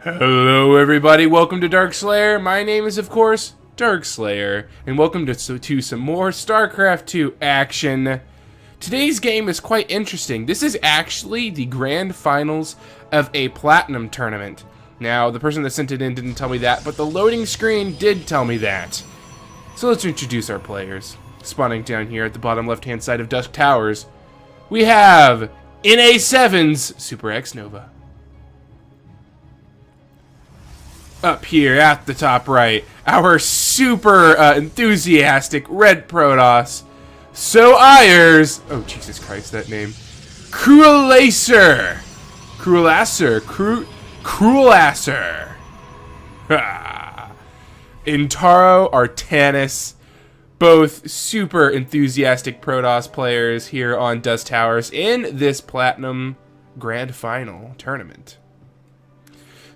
Hello everybody, welcome to Darkslayer. My name is of course Darkslayer, and welcome to some more StarCraft 2 action. Today's game is quite interesting. This is actually the grand finals of a platinum tournament. Now, the person that sent it in didn't tell me that, but the loading screen did tell me that. So let's introduce our players. Spawning down here at the bottom left-hand side of Dusk Towers, we have NA7's SuperXNova. Up here at the top right, our super enthusiastic red Protoss, SoAiur's, oh Jesus Christ, that name, Cruallassar. Intaro Artanis, both super enthusiastic Protoss players here on Dusk Towers in this Platinum Grand Final tournament.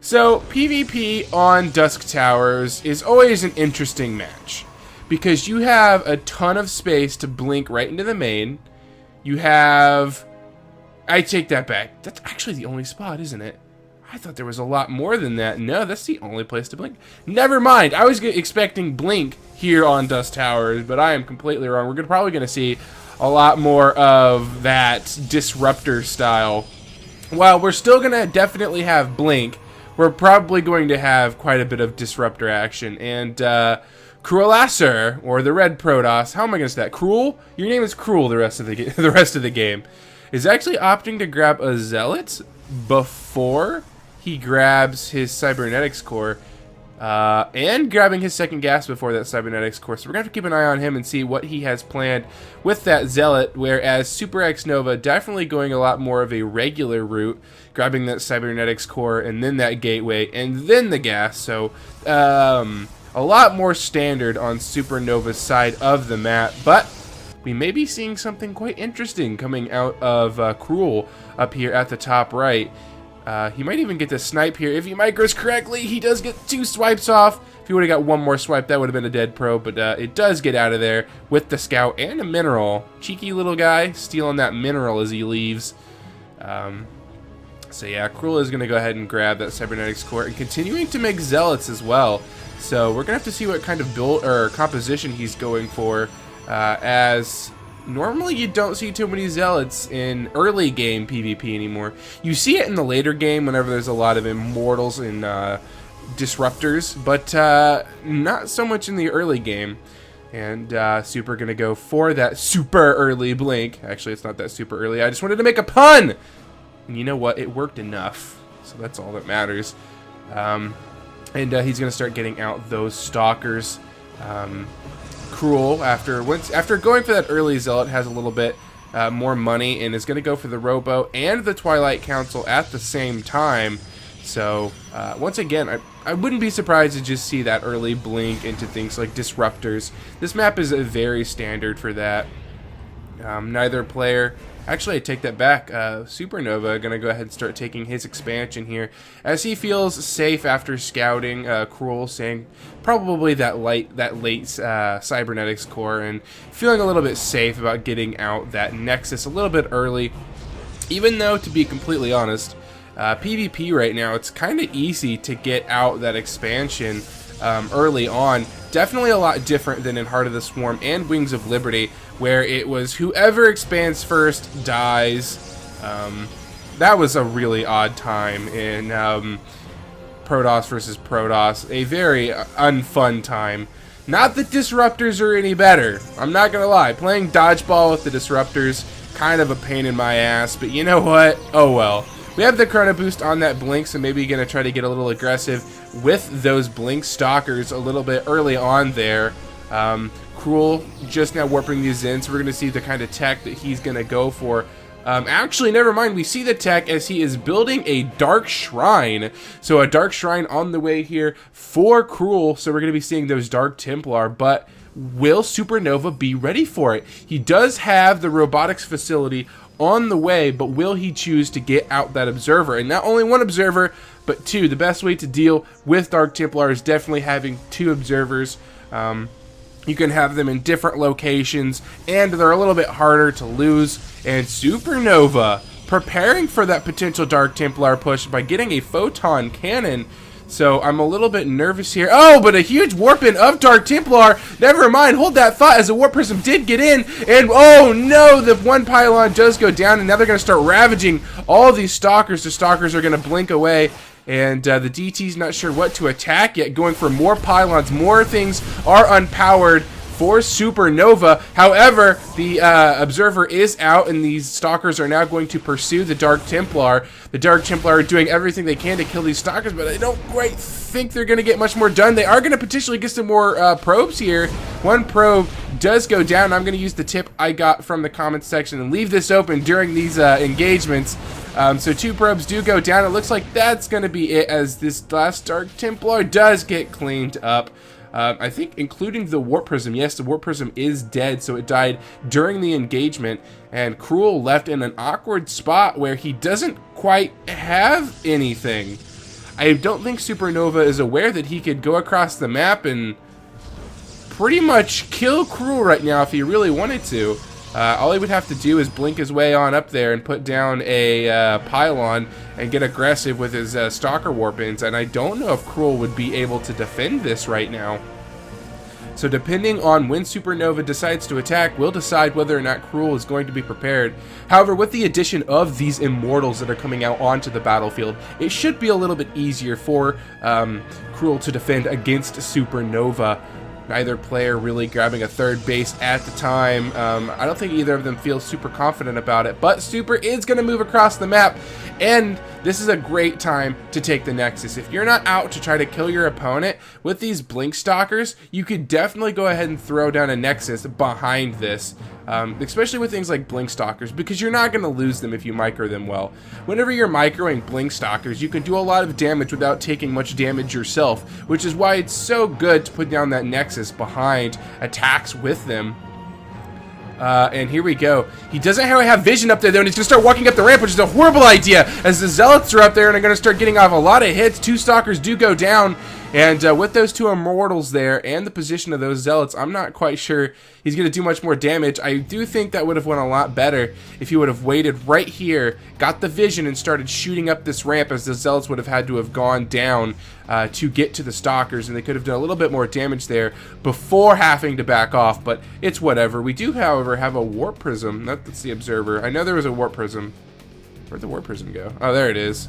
So, PvP on Dusk Towers is always an interesting match, because you have a ton of space to blink right into the main. You have... I take that back. That's actually the only spot, isn't it? I thought there was a lot more than that. No, that's the only place to blink. Never mind. I was expecting blink here on Dusk Towers, but I am completely wrong. We're probably going to see a lot more of that disruptor style. While we're still going to definitely have blink, we're probably going to have quite a bit of disruptor action. And Cruallassar, or the red Protoss, how am I going to say that? Cruel? Your name is Cruel the rest of the game. Is actually opting to grab a Zealot before he grabs his Cybernetics core. And grabbing his second gas before that Cybernetics core. So we're going to have to keep an eye on him and see what he has planned with that Zealot, whereas SuperXNova definitely going a lot more of a regular route, grabbing that Cybernetics core and then that gateway and then the gas. So a lot more standard on Supernova's side of the map, but we may be seeing something quite interesting coming out of Cruel up here at the top right. He might even get the snipe here. If he micros correctly, he does get 2 swipes off. If he would have got 1 more swipe, that would have been a dead pro, but it does get out of there with the scout and a mineral. Cheeky little guy, stealing that mineral as he leaves. So yeah, Cruel is going to go ahead and grab that Cybernetics core and continuing to make Zealots as well. So we're going to have to see what kind of build or composition he's going for, as normally you don't see too many Zealots in early game PvP anymore. You see it in the later game whenever there's a lot of Immortals and Disruptors, but not so much in the early game. And Super gonna go for that super early blink. Actually, it's not that super early. I just wanted to make a pun! And you know what? It worked enough. So that's all that matters. And he's gonna start getting out those Stalkers. Cruel, after going for that early Zealot, has a little bit more money and is going to go for the Robo and the Twilight Council at the same time. So once again, I wouldn't be surprised to just see that early blink into things like Disruptors. This map is a very standard for that. Neither player... Actually, I take that back. Supernova going to go ahead and start taking his expansion here, as he feels safe after scouting Cruel, saying probably that late Cybernetics core, and feeling a little bit safe about getting out that Nexus a little bit early. Even though, to be completely honest, PvP right now, it's kind of easy to get out that expansion early on. Definitely a lot different than in Heart of the Swarm and Wings of Liberty, where it was whoever expands first dies. That was a really odd time in Protoss versus Protoss. A very unfun time. Not that Disruptors are any better. I'm not gonna lie. Playing dodgeball with the Disruptors, kind of a pain in my ass, but you know what? Oh well. We have the Chrono Boost on that Blink, so maybe going to try to get a little aggressive with those Blink Stalkers a little bit early on there. Cruel just now warping these in, so we're going to see the kind of tech that he's going to go for. Actually, never mind. We see the tech as he is building a Dark Shrine. So a Dark Shrine on the way here for Cruel, so we're going to be seeing those Dark Templar, but will Supernova be ready for it? He does have the robotics facility on the way, but will he choose to get out that Observer? And not only 1 Observer, but 2. The best way to deal with Dark Templar is definitely having 2 Observers. You can have them in different locations, and they're a little bit harder to lose. And Supernova preparing for that potential Dark Templar push by getting a photon cannon. So I'm a little bit nervous here. Oh, but a huge warp-in of Dark Templar. Never mind, hold that thought, as the Warp Prism did get in. And oh no, the one pylon does go down, and now they're going to start ravaging all these Stalkers. The Stalkers are going to blink away. And the DT's not sure what to attack yet, going for more pylons. More things are unpowered for SuperXNova. However, the Observer is out, and these Stalkers are now going to pursue the Dark Templar. The Dark Templar are doing everything they can to kill these Stalkers, but I don't quite think they're going to get much more done. They are going to potentially get some more probes here. One probe does go down. I'm going to use the tip I got from the comments section and leave this open during these engagements. So 2 probes do go down. It looks like that's going to be it, as this last Dark Templar does get cleaned up. I think including the Warp Prism. Yes, the Warp Prism is dead, so it died during the engagement, and Cruel left in an awkward spot where he doesn't quite have anything. I don't think SuperXNova is aware that he could go across the map and pretty much kill Cruel right now if he really wanted to. All he would have to do is blink his way on up there and put down a pylon and get aggressive with his Stalker Warp-ins, and I don't know if Cruel would be able to defend this right now. So depending on when SuperXNova decides to attack, we'll decide whether or not Cruel is going to be prepared. However, with the addition of these Immortals that are coming out onto the battlefield, it should be a little bit easier for Cruel to defend against SuperXNova. Neither player really grabbing a third base at the time. I don't think either of them feels super confident about it, but Super is going to move across the map, and this is a great time to take the Nexus. If you're not out to try to kill your opponent with these Blink Stalkers, you could definitely go ahead and throw down a Nexus behind this, especially with things like Blink Stalkers, because you're not going to lose them if you micro them well. Whenever you're microing Blink Stalkers, you can do a lot of damage without taking much damage yourself, which is why it's so good to put down that Nexus behind attacks with them. And here we go. He doesn't have vision up there, though, and he's going to start walking up the ramp, which is a horrible idea, as the Zealots are up there and are going to start getting off a lot of hits. 2 Stalkers do go down, and with those 2 Immortals there and the position of those Zealots, I'm not quite sure he's going to do much more damage. I do think that would have went a lot better if he would have waited right here, got the vision, and started shooting up this ramp, as the Zealots would have had to have gone down to get to the Stalkers, and they could have done a little bit more damage there before having to back off, but it's whatever. We do, however, have a Warp Prism. That's the Observer. I know there was a Warp Prism. Where'd the Warp Prism go? Oh, there it is.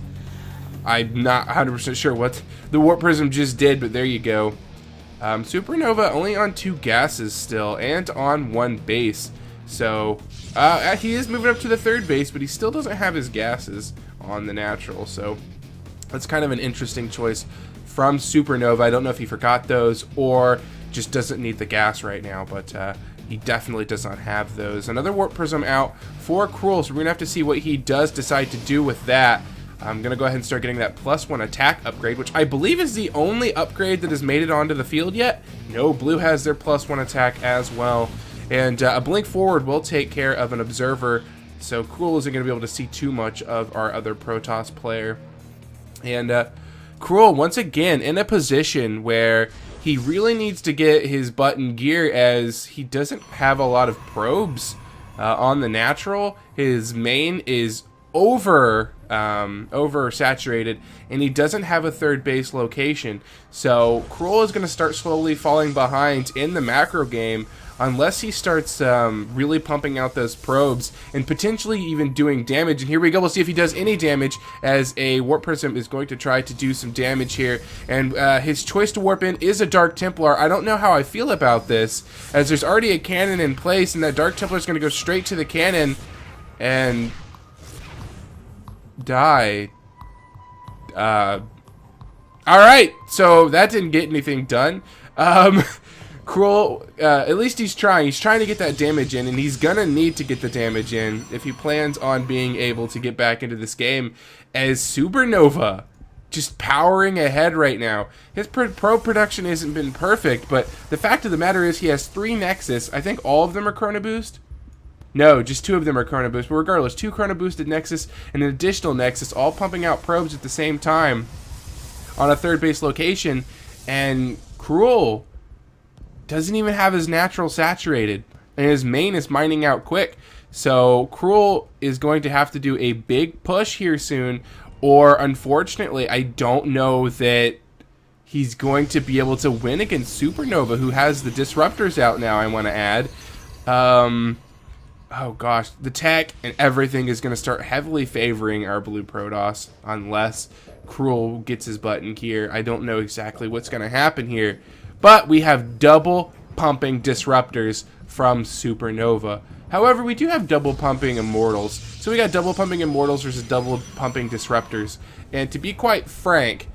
I'm not 100% sure what the Warp Prism just did, but there you go. SuperXNova only on 2 gases still, and on 1 base. So, he is moving up to the 3rd base, but he still doesn't have his gases on the natural, so that's kind of an interesting choice from SuperXNova. I don't know if he forgot those or just doesn't need the gas right now, but he definitely does not have those. Another Warp Prism out for Cruel, so we're going to have to see what he does decide to do with that. I'm going to go ahead and start getting that +1 attack upgrade, which I believe is the only upgrade that has made it onto the field yet. No, Blue has their +1 attack as well. And a Blink Forward will take care of an Observer, so Cruel isn't going to be able to see too much of our other Protoss player. And Cruel, once again, in a position where he really needs to get his butt in gear, as he doesn't have a lot of probes on the natural. His main is oversaturated, and he doesn't have a 3rd base location. So Cruel is going to start slowly falling behind in the macro game unless he starts really pumping out those probes and potentially even doing damage. And here we go. We'll see if he does any damage, as a Warp Prism is going to try to do some damage here. And his choice to warp in is a Dark Templar. I don't know how I feel about this, as there's already a cannon in place, and that Dark Templar is going to go straight to the cannon and die. Alright, so that didn't get anything done. Cruel, at least he's trying. He's trying to get that damage in, and he's gonna need to get the damage in if he plans on being able to get back into this game, as SuperXNova just powering ahead right now. His pro production hasn't been perfect, but the fact of the matter is he has 3 Nexus. I think all of them are Chrono Boost. No, just 2 of them are Chrono Boost, but regardless, 2 Chrono Boosted Nexus and an additional Nexus, all pumping out probes at the same time on a 3rd base location, and Cruel doesn't even have his natural saturated, and his main is mining out quick. So Cruel is going to have to do a big push here soon, or unfortunately, I don't know that he's going to be able to win against SuperXNova, who has the disruptors out now, I want to add. Oh gosh, the tech and everything is going to start heavily favoring our blue Protoss, unless Cruel gets his button here. I don't know exactly what's going to happen here, but we have double pumping disruptors from SuperXNova. However, we do have double pumping Immortals. So we got double pumping Immortals versus double pumping disruptors. And to be quite frank,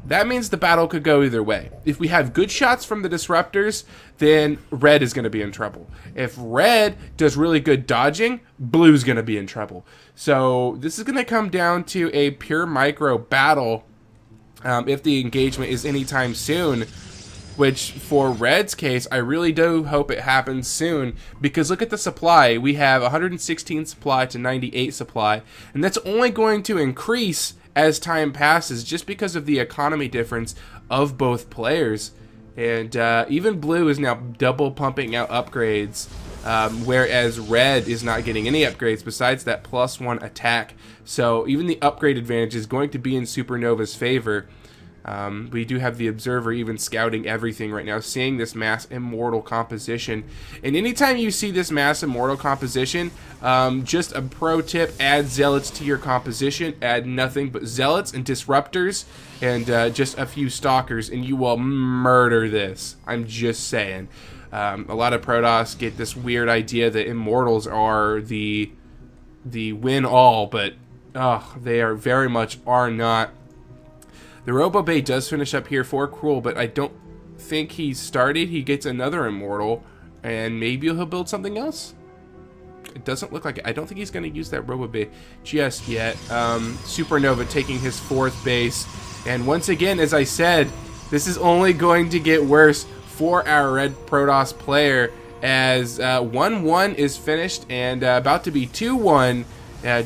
that means the battle could go either way. If we have good shots from the disruptors, then red is going to be in trouble. If red does really good dodging, blue's going to be in trouble. So this is going to come down to a pure micro battle if the engagement is anytime soon. Which, for red's case, I really do hope it happens soon, because look at the supply. We have 116 supply to 98 supply, and that's only going to increase as time passes, just because of the economy difference of both players. And even blue is now double pumping out upgrades, whereas red is not getting any upgrades besides that +1 attack. So even the upgrade advantage is going to be in SuperXNova's favor. We do have the observer even scouting everything right now, seeing this mass immortal composition. And anytime you see this mass immortal composition, just a pro tip: add zealots to your composition. Add nothing but zealots and disruptors, and just a few stalkers, and you will murder this. I'm just saying. A lot of Protoss get this weird idea that immortals are the win all, but they are very much are not. The Robo Bay does finish up here for Cruel, but I don't think he started. He gets another Immortal, and maybe he'll build something else. It doesn't look like it. I don't think he's going to use that Robo Bay just yet. SuperXNova taking his 4th base. And once again, as I said, this is only going to get worse for our red Protoss player, as 1-1 is finished, and about to be 2-1,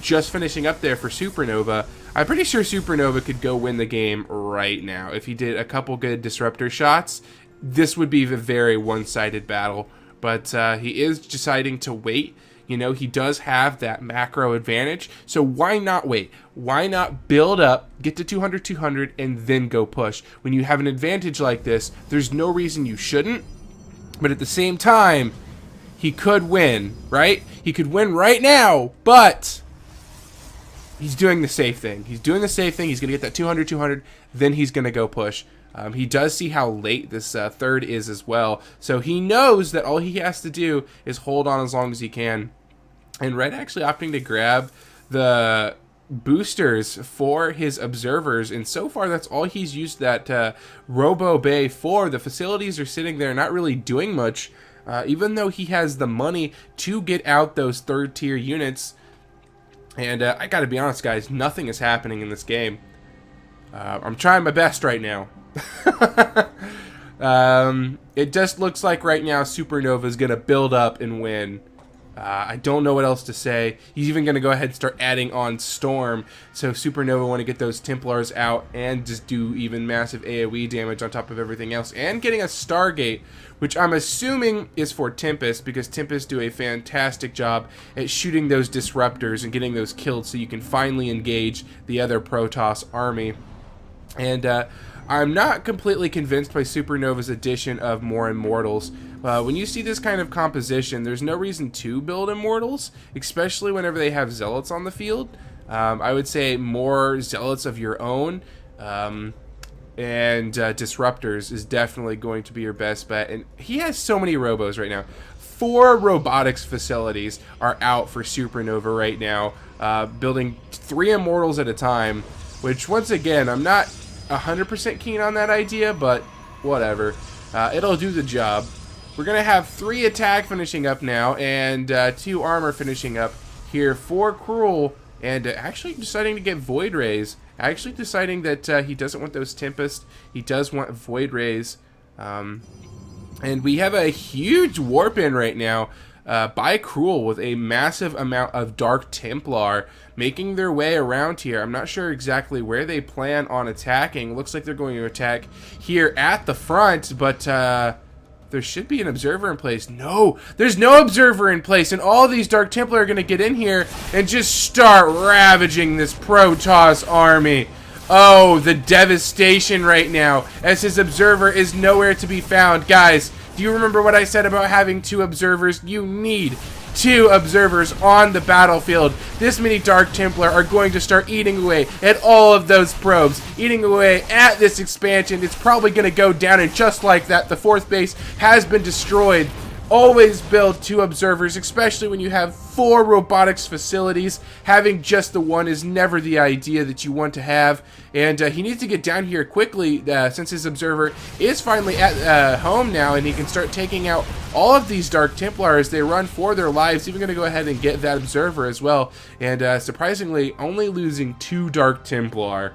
just finishing up there for SuperXNova. I'm pretty sure SuperXNova could go win the game right now. If he did a couple good disruptor shots, this would be a very one-sided battle. But he is deciding to wait. You know, he does have that macro advantage, so why not wait? Why not build up, get to 200, and then go push? When you have an advantage like this, there's no reason you shouldn't. But at the same time, he could win, right? He could win right now, but he's doing the safe thing. He's doing the safe thing. He's going to get that 200, then he's going to go push. He does see how late this 3rd is as well. So he knows that all he has to do is hold on as long as he can. And red actually opting to grab the boosters for his observers. And so far, that's all he's used that Robo Bay for. The facilities are sitting there not really doing much. Even though he has the money to get out those 3rd tier units. And I gotta be honest, guys, nothing is happening in this game. I'm trying my best right now. It just looks like right now SuperXNova is gonna build up and win. I don't know what else to say. He's even gonna go ahead and start adding on Storm, so SuperXNova want to get those Templars out and just do even massive AoE damage on top of everything else, and getting a Stargate, which I'm assuming is for Tempest, because Tempest do a fantastic job at shooting those disruptors and getting those killed, so you can finally engage the other Protoss army. And I'm not completely convinced by SuperXNova's addition of more Immortals. When you see this kind of composition, there's no reason to build Immortals, especially whenever they have Zealots on the field. I would say more Zealots of your own and Disruptors is definitely going to be your best bet. And he has so many Robos right now. 4 robotics facilities are out for SuperXNova right now, building 3 Immortals at a time, which once again, I'm not 100% keen on that idea, but whatever. It'll do the job. We're going to have 3 attack finishing up now, and 2 armor finishing up here for Cruel, and actually deciding to get Void Rays. Actually deciding that he doesn't want those Tempest. He does want Void Rays. And we have a huge warp in right now by Cruel with a massive amount of Dark Templar making their way around here. I'm not sure exactly where they plan on attacking. Looks like they're going to attack here at the front, but There should be an observer in place. No, there's no observer in place, and all these Dark Templar are going to get in here and just start ravaging this Protoss army. Oh, the devastation right now, as his observer is nowhere to be found. Guys, do you remember what I said about having 2 observers? You need 2 observers on the battlefield. This many Dark Templar are going to start eating away at all of those probes, eating away at this expansion. It's probably going to go down, and just like that, the 4th base has been destroyed. Always build 2 observers, especially when you have 4 robotics facilities. Having just the 1 is never the idea that you want to have. And he needs to get down here quickly since his observer is finally at home now, and he can start taking out all of these Dark Templar as they run for their lives. Even going to go ahead and get that observer as well. And surprisingly, only losing 2 Dark Templar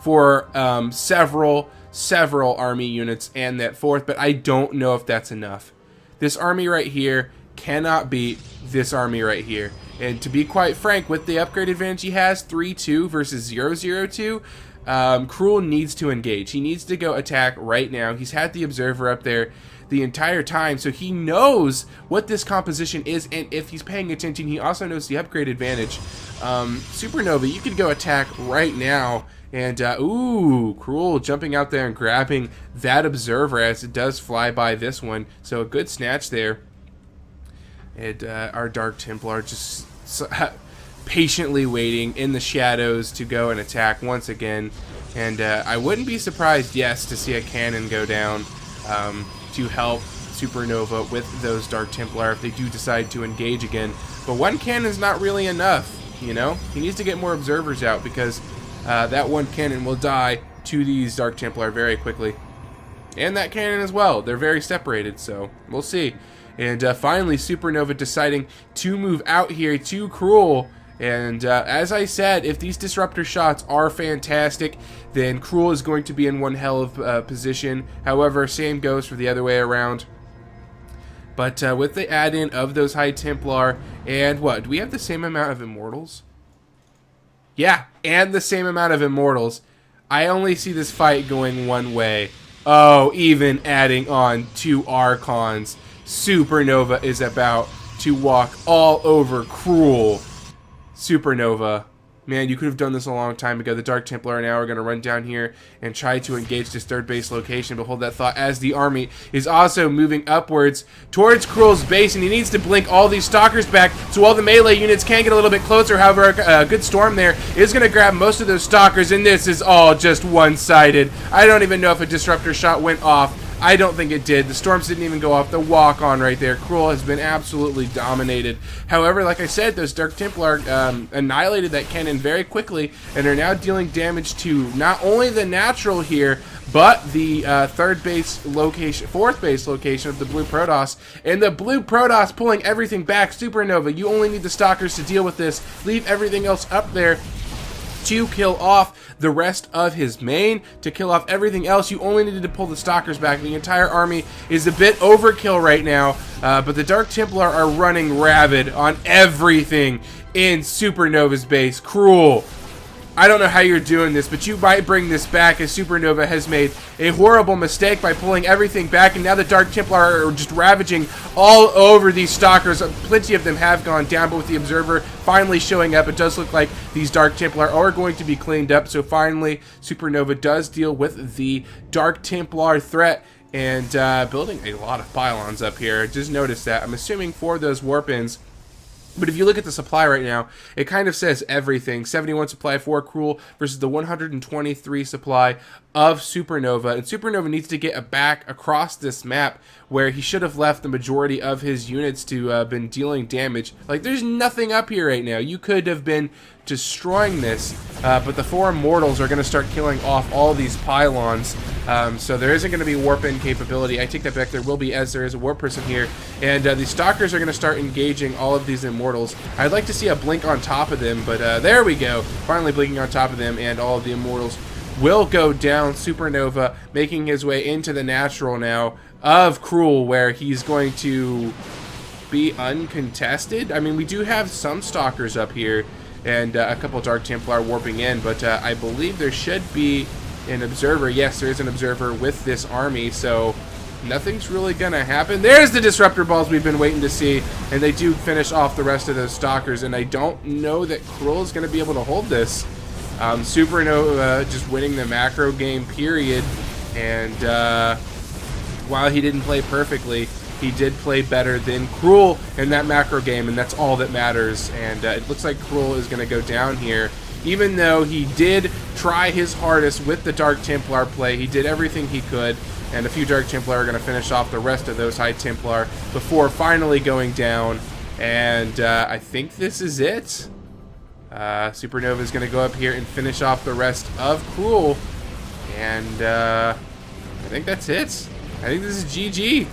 for several army units and that 4th, but I don't know if that's enough. This army right here cannot beat this army right here. And to be quite frank, with the upgrade advantage he has, 3-2 versus 0-0-2, Cruel needs to engage. He needs to go attack right now. He's had the observer up there the entire time, so he knows what this composition is, and if he's paying attention, he also knows the upgrade advantage. SuperXNova, you could go attack right now. And, ooh, Cruel jumping out there and grabbing that observer as it does fly by this one. So a good snatch there. And our Dark Templar just patiently waiting in the shadows to go and attack once again. And I wouldn't be surprised, yes, to see a cannon go down to help SuperXNova with those Dark Templar if they do decide to engage again. But 1 cannon is not really enough, you know? He needs to get more observers out because that 1 cannon will die to these Dark Templar very quickly. And that cannon as well. They're very separated, so we'll see. And finally, SuperXNova deciding to move out here to Cruel. And as I said, if these disruptor shots are fantastic, then Cruel is going to be in one hell of position. However, same goes for the other way around. But with the add-in of those High Templar, and what? Do we have the same amount of Immortals? Yeah, and the same amount of Immortals. I only see this fight going one way. Oh, even adding on 2 Archons. SuperXNova is about to walk all over Cruel. SuperXNova. Man, you could have done this a long time ago. The Dark Templar now are going to run down here and try to engage this 3rd base location. But hold that thought as the army is also moving upwards towards Cruel's base. And he needs to blink all these Stalkers back so all the melee units can get a little bit closer. However, a good storm there is going to grab most of those Stalkers. And this is all just one-sided. I don't even know if a disruptor shot went off. I don't think it did. The storms didn't even go off. The walk-on right there. Cruel has been absolutely dominated. However, like I said, those Dark Templar annihilated that cannon very quickly and are now dealing damage to not only the natural here, but the 4th base location of the Blue Protoss. And the Blue Protoss pulling everything back. SuperXNova, you only need the Stalkers to deal with this. Leave everything else up there to kill off the rest of his main. To kill off everything else, you only needed to pull the Stalkers back. The entire army is a bit overkill right now, but the Dark Templar are running rabid on everything in SuperXNova's base. Cruel, I don't know how you're doing this, but you might bring this back, as SuperXNova has made a horrible mistake by pulling everything back, and now the Dark Templar are just ravaging all over these Stalkers. Plenty of them have gone down, but with the Observer finally showing up, it does look like these Dark Templar are going to be cleaned up. So finally, SuperXNova does deal with the Dark Templar threat, and building a lot of pylons up here. Just noticed that. I'm assuming for those warp-ins. But if you look at the supply right now, it kind of says everything. 71 supply for Cruel versus the 123 supply of SuperXNova. And SuperXNova needs to get back across this map where he should have left the majority of his units to been dealing damage. Like, there's nothing up here right now. You could have been destroying this, but the 4 Immortals are going to start killing off all these pylons. So there isn't going to be warp-in capability. I take that back. There will be, as there is a warp person here. And the Stalkers are going to start engaging all of these Immortals. I'd like to see a blink on top of them, but there we go. Finally blinking on top of them, and all of the Immortals will go down. SuperXNova making his way into the natural now of Cruel, where he's going to be uncontested. I mean, we do have some Stalkers up here, and a couple Dark Templar warping in, but I believe there should be an Observer. Yes, there is an Observer with this army, so nothing's really gonna happen. There's the disruptor balls we've been waiting to see, and they do finish off the rest of those stalkers, and I don't know that Cruel is gonna be able to hold this. SuperXNova just winning the macro game, period, and while he didn't play perfectly, he did play better than Cruel in that macro game, and that's all that matters. And it looks like Cruel is gonna go down here. Even though he did try his hardest with the Dark Templar play, he did everything he could, and a few Dark Templar are going to finish off the rest of those High Templar before finally going down. And I think this is it. SuperXNova is going to go up here and finish off the rest of Cruel. And I think that's it. I think this is GG.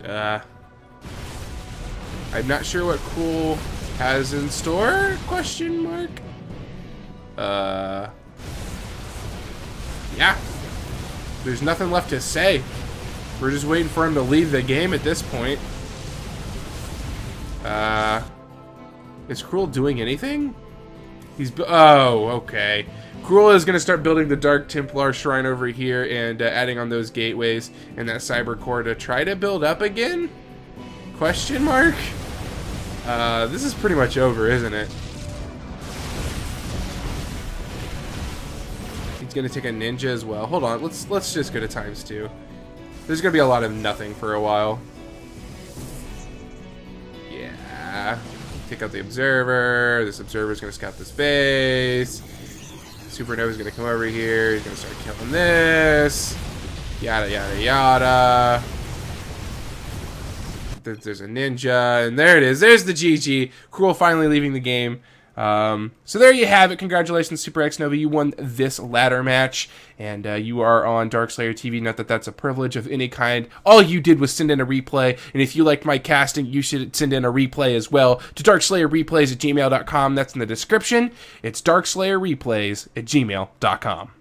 I'm not sure what Cruel has in store? Question mark. Yeah. There's nothing left to say. We're just waiting for him to leave the game at this point. Is Cruel doing anything? Oh, okay. Cruel is going to start building the Dark Templar Shrine over here and adding on those gateways and that Cyber Core to try to build up again? Question mark? This is pretty much over, isn't it? He's gonna take a ninja as well. Hold on, let's just go to ×2. There's gonna be a lot of nothing for a while. Yeah. Take out the observer. This observer's gonna scout this base. SuperXNova's gonna come over here. He's gonna start killing this. Yada yada yada. There's a ninja, and there it is. There's the GG. Cruel finally leaving the game. So there you have it. Congratulations, SuperXNova. You won this ladder match, and you are on Darkslayer TV. Not that that's a privilege of any kind. All you did was send in a replay, and if you liked my casting, you should send in a replay as well to DarkslayerReplays@gmail.com. That's in the description. It's DarkslayerReplays@gmail.com.